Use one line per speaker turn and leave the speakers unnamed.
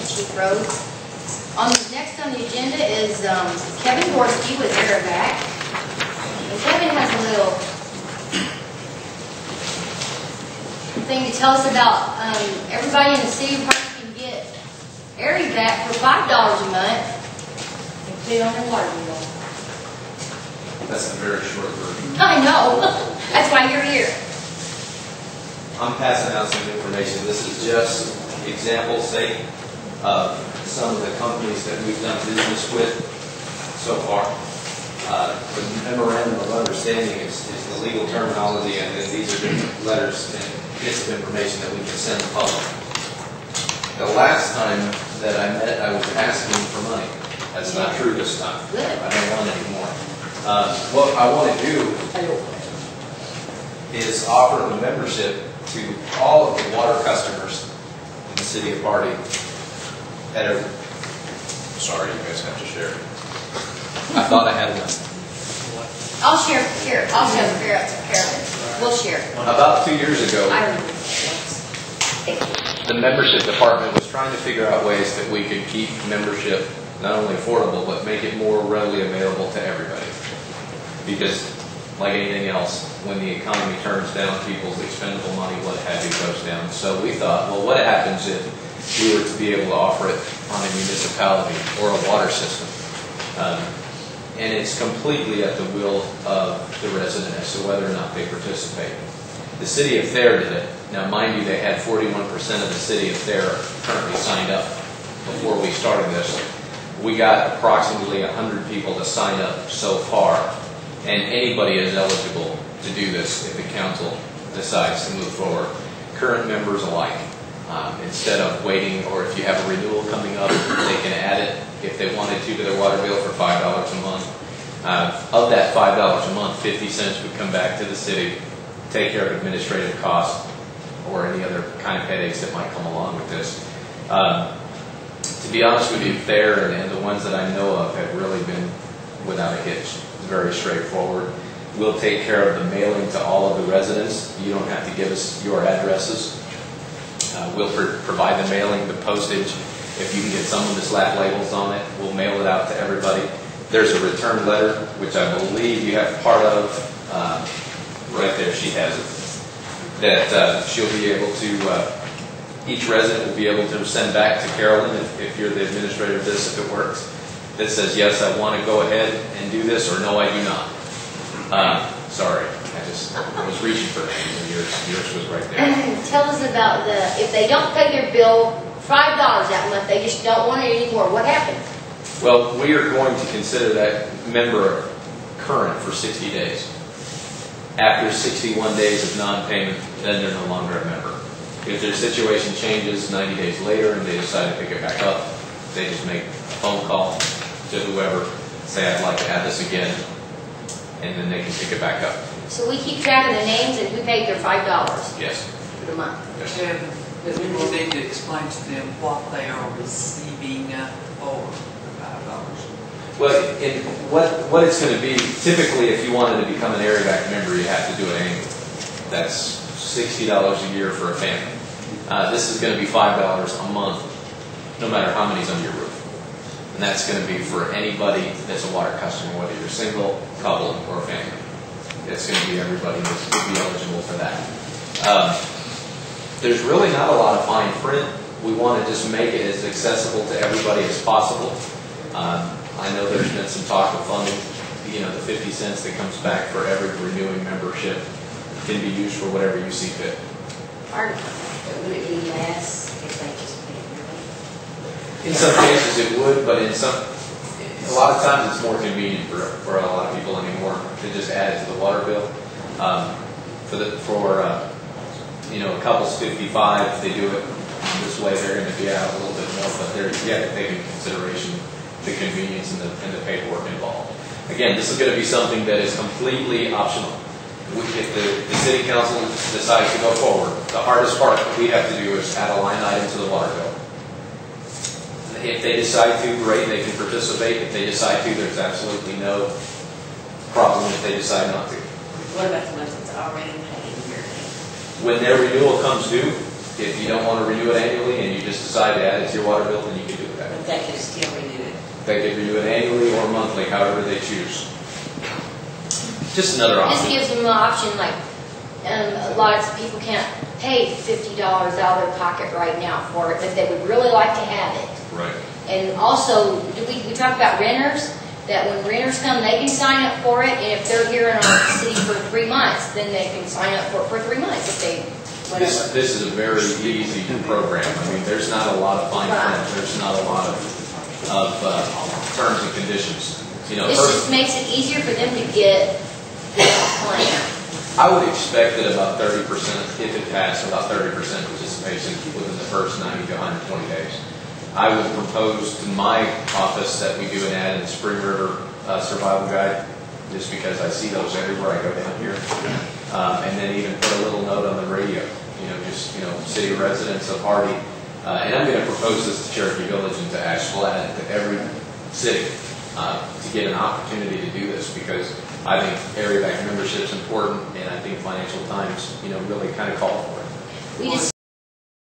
Chief Rhodes. Next on the agenda is Kevin Gorski with Evac. And Kevin has a little thing to tell us about everybody in the city of Hartford can get Evac for $5 a month and put it on their water bill.
That's a very short version.
I know. That's why you're here.
I'm passing out some information. This is just example sake of some of the companies that we've done business with so far. The memorandum of understanding is the legal terminology, and then these are different letters and bits of information that we can send the public. The last time that I met, I was asking for money. That's not true this time.
Good.
I don't want any more. What I want to do is offer the membership to all of the water customers in the city of Hardy. Sorry, you guys have to share. I thought I had one.
I'll share here. I'll share Carolyn. We'll share.
About 2 years ago,
I remember.
the membership department was trying to figure out ways that we could keep membership not only affordable, but make it more readily available to everybody. Because, like anything else, when the economy turns down, people's expendable money, what have you, goes down. So we thought, well, what happens if we were to be able to offer it on a municipality or a water system? And it's completely at the will of the resident as to whether or not they participate. The city of Thayer did it. Now, mind you, they had 41% of the city of Thayer currently signed up before we started this. We got approximately 100 people to sign up so far, and anybody is eligible to do this if the council decides to move forward. Current members alike. Instead of waiting, or if you have a renewal coming up, they can add it if they wanted to their water bill for $5 a month. Of that $5 a month, 50 cents would come back to the city, take care of administrative costs or any other kind of headaches that might come along with this. To be honest with you, Thayer and the ones that I know of have really been without a hitch. It's very straightforward. We'll take care of the mailing to all of the residents. You don't have to give us your addresses. We'll provide the mailing, the postage. If you can get someone to slap labels on it, we'll mail it out to everybody. There's a return letter, which I believe you have part of. Right there, she has it. That she'll be able to, each resident will be able to send back to Carolyn, if you're the administrator of this, if it works, that says, yes, I want to go ahead and do this, or no, I do not. Sorry, I was reaching for that. Yours was right there.
Tell us about if they don't pay their bill $5 that month, they just don't want it anymore. What happens?
Well, we are going to consider that member current for 60 days. After 61 days of non-payment, then they're no longer a member. If their situation changes 90 days later and they decide to pick it back up, they just make a phone call to whoever, say, I'd like to add this again, and then they can pick it back up.
So we keep track of the names and who paid their $5
Yes.
for the month.
Yes.
And we will need to explain to them what they are receiving for $5.
Well, what it's going to be, typically if you wanted to become an Evac member, you have to do it annually. That's $60 a year for a family. This is going to be $5 a month, no matter how many's on your roof. And that's going to be for anybody that's a water customer, whether you're single, couple, or a family. It's going to be everybody that would be eligible for that. There's really not a lot of fine print. We want to just make it as accessible to everybody as possible. I know there's been some talk of funding. You know, the 50 cents that comes back for every renewing membership can be used for whatever you see fit.
Would it be less if they just paid it?
In some cases it would, but a lot of times it's more convenient for a lot of people anymore to just add it to the water bill. You know, couples 55, if they do it this way, they're going to be out a little bit more, but you have to take into consideration the convenience and the paperwork involved. Again, this is going to be something that is completely optional. If the city council decides to go forward, the hardest part that we have to do is add a line item to the water bill. If they decide to, great, they can participate. If they decide to, there's absolutely no problem if they decide not to.
What about the ones that's already paid?
When their renewal comes due, If you don't want to renew it annually and you just decide to add it to your water bill, then you can do that.
But they can still renew it.
They can renew it annually or monthly, however they choose. Just another
This
option.
gives them an option, like, a lot of people can't pay $50 out of their pocket right now for it, but they would really like to have it.
Right.
And also, we talked about renters, that when renters come, they can sign up for it, and if they're here in our city for 3 months, then they can sign up for 3 months if they, whatever.
This is a very easy program. I mean, there's not a lot of fine print. There's not a lot of terms and conditions. You know,
This just makes it easier for them to get the plan.
I would expect that about 30%, if it passed, about 30% participation within the first 90 to 120 days. I would propose to my office that we do an ad in the Spring River Survival Guide, just because I see those everywhere I go down here. And then even put a little note on the radio, city residents, a party. And I'm going to propose this to Cherokee Village and to Ashland and to every city to get an opportunity to do this, because I think area Evac membership is important, and I think Financial Times, really kind of call for it.
We just